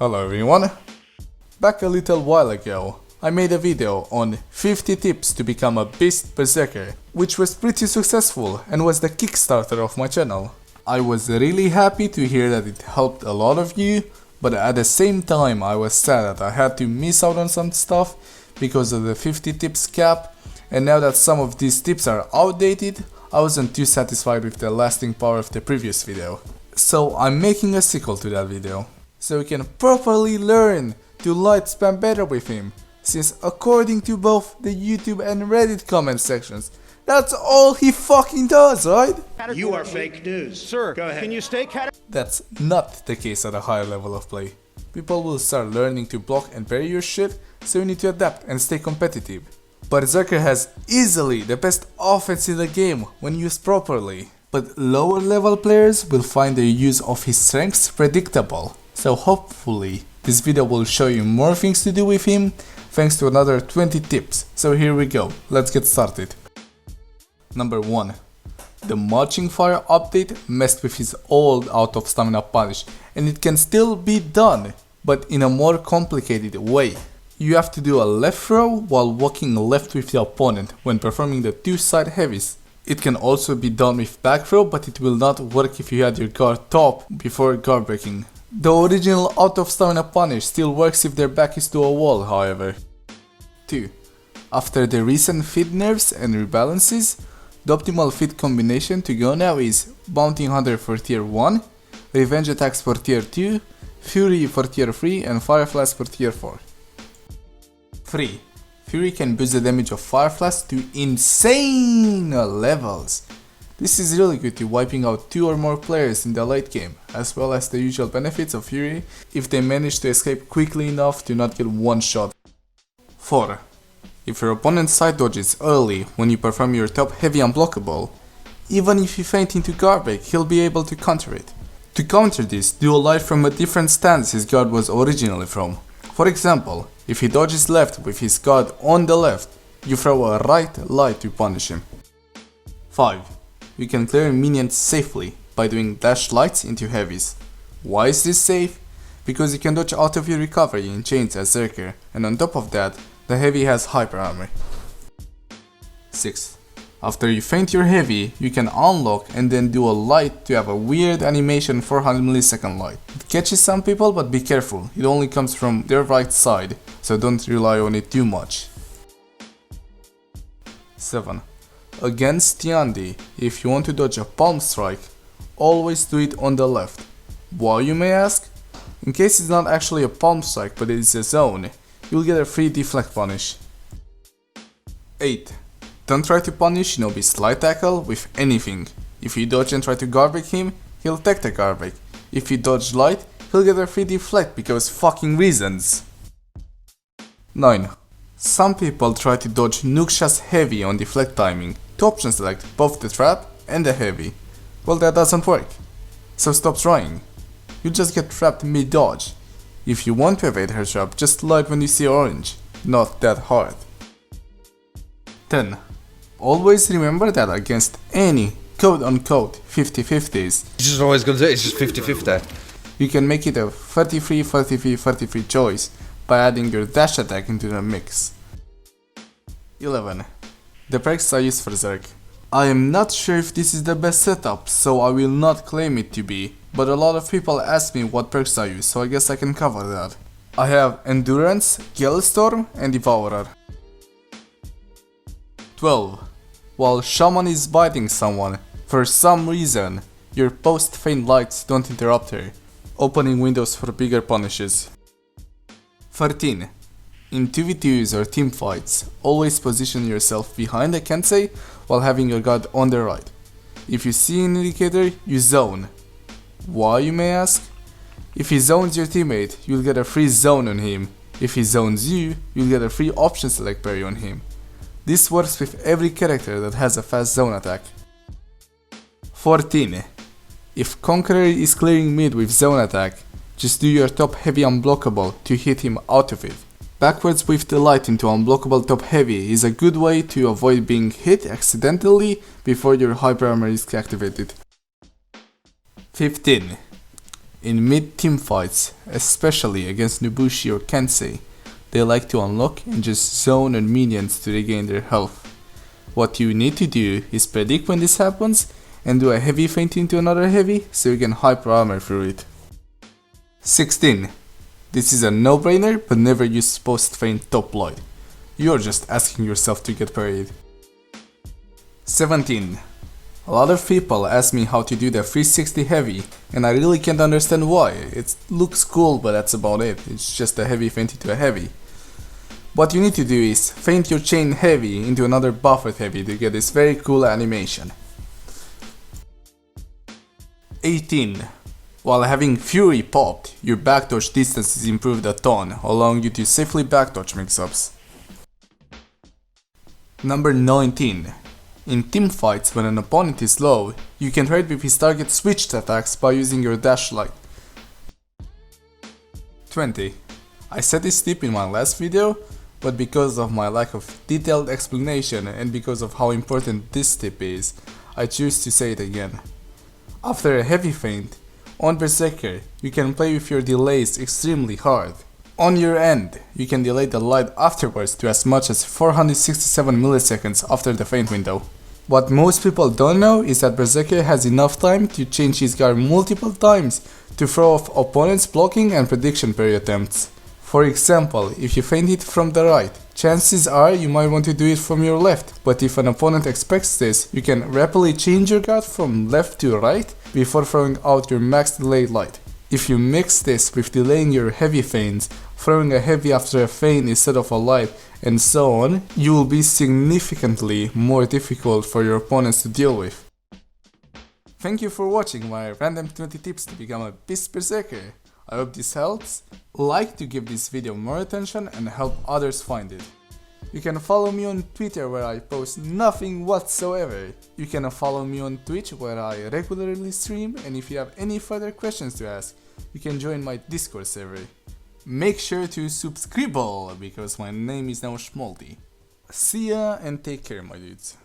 Hello everyone! Back a little while ago, I made a video on 50 tips to become a Beast Berserker, which was pretty successful and was the kickstarter of my channel. I was really happy to hear that it helped a lot of you, but at the same time I was sad that I had to miss out on some stuff because of the 50 tips cap, and now that some of these tips are outdated, I wasn't too satisfied with the lasting power of the previous video. So I'm making a sequel to that video, so you can properly learn to light spam better with him, since according to both the YouTube and Reddit comment sections, that's all he fucking does, right? You are fake news. Sir, go ahead. Can you stay That's not the case at a higher level of play. People will start learning to block and parry your shit, so you need to adapt and stay competitive. Berserker has easily the best offense in the game when used properly, but lower level players will find the use of his strengths predictable. So hopefully this video will show you more things to do with him, thanks to another 20 tips. So here we go, let's get started. Number 1. The Marching Fire update messed with his old out of stamina punish, and it can still be done, but in a more complicated way. You have to do a left throw while walking left with the opponent when performing the 2 side heavies. It can also be done with back throw, but it will not work if you had your guard top before guard breaking. The original out of stamina punish still works if their back is to a wall, however. 2. After the recent feed nerfs and rebalances, the optimal feed combination to go now is Bounty Hunter for tier 1, Revenge attacks for tier 2, Fury for tier 3 and Fireflies for tier 4. 3. Fury can boost the damage of Fireflies to insane levels. This is really good to wiping out 2 or more players in the late game, as well as the usual benefits of Fury if they manage to escape quickly enough to not get one shot. 4. If your opponent side dodges early when you perform your top heavy unblockable, even if you feint into guard break, he'll be able to counter it. To counter this, do a light from a different stance his guard was originally from. For example, if he dodges left with his guard on the left, you throw a right light to punish him. 5. You can clear minions safely by doing dash lights into heavies. Why is this safe? Because you can dodge out of your recovery in chains as Berserker, and on top of that, the heavy has hyper armor. 6. After you feint your heavy, you can unlock and then do a light to have a weird animation 400 millisecond light. It catches some people, but be careful, it only comes from their right side, so don't rely on it too much. 7. Against Tiandi, if you want to dodge a palm strike, always do it on the left. Why, you may ask? In case it's not actually a palm strike but it is a zone, you'll get a free deflect punish. 8. Don't try to punish Shinobi's slide tackle with anything. If you dodge and try to guard break him, he'll take the guard break. If you dodge light, he'll get a free deflect because fucking reasons. 9. Some people try to dodge Nuksha's heavy on deflect timing to option select both the trap and the heavy. Well, that doesn't work, so stop trying. You just get trapped mid-dodge. If you want to evade her trap, just light when you see orange, not that hard. 10. Always remember that against any quote-unquote 50-50s, It's just always gonna do it, it's just 50-50. you can make it a 33-33-33 choice by adding your dash attack into the mix. 11. The perks I use for Zerg. I am not sure if this is the best setup, so I will not claim it to be, but a lot of people ask me what perks I use, so I guess I can cover that. I have Endurance, Gelstorm and Devourer. 12. While Shaman is biting someone, for some reason, your post-feint lights don't interrupt her, opening windows for bigger punishes. 13. In 2v2s or team fights, always position yourself behind the Kensei while having your guard on the right. If you see an indicator, you zone. Why, you may ask? If he zones your teammate, you'll get a free zone on him. If he zones you, you'll get a free option select parry on him. This works with every character that has a fast zone attack. 14. If Conqueror is clearing mid with zone attack, just do your top heavy unblockable to hit him out of it. Backwards with the light into unblockable top heavy is a good way to avoid being hit accidentally before your hyper armor is activated. 15. In mid-team fights, especially against Nobushi or Kensei, they like to unlock and just zone on minions to regain their health. What you need to do is predict when this happens and do a heavy feint into another heavy so you can hyper armor through it. 16. This is a no-brainer, but never use post feint top light. You're just asking yourself to get parried. 17. A lot of people ask me how to do the 360 heavy, and I really can't understand why. It looks cool, but that's about it. It's just a heavy feint into a heavy. What you need to do is feint your chain heavy into another buffered heavy to get this very cool animation. 18. While having Fury popped, your backdodge distance is improved a ton, allowing you to safely backdodge mix-ups. Number 19. In teamfights, when an opponent is low, you can trade with his target switched attacks by using your dash light. 20. I said this tip in my last video, but because of my lack of detailed explanation and because of how important this tip is, I choose to say it again. After a heavy feint, on Berserker, you can play with your delays extremely hard. On your end, you can delay the light afterwards to as much as 467 milliseconds after the feint window. What most people don't know is that Berserker has enough time to change his guard multiple times to throw off opponents' blocking and prediction parry attempts. For example, if you feint it from the right, chances are you might want to do it from your left, but if an opponent expects this, you can rapidly change your guard from left to right before throwing out your max delay light. If you mix this with delaying your heavy feints, throwing a heavy after a feint instead of a light, and so on, you will be significantly more difficult for your opponents to deal with. Thank you for watching my random 20 tips to become a Beast Berserker. I hope this helps. Like to give this video more attention and help others find it. You can follow me on Twitter where I post nothing whatsoever. You can follow me on Twitch where I regularly stream, and if you have any further questions to ask, you can join my Discord server. Make sure to subscribe because my name is now Schmalti. See ya and take care, my dudes.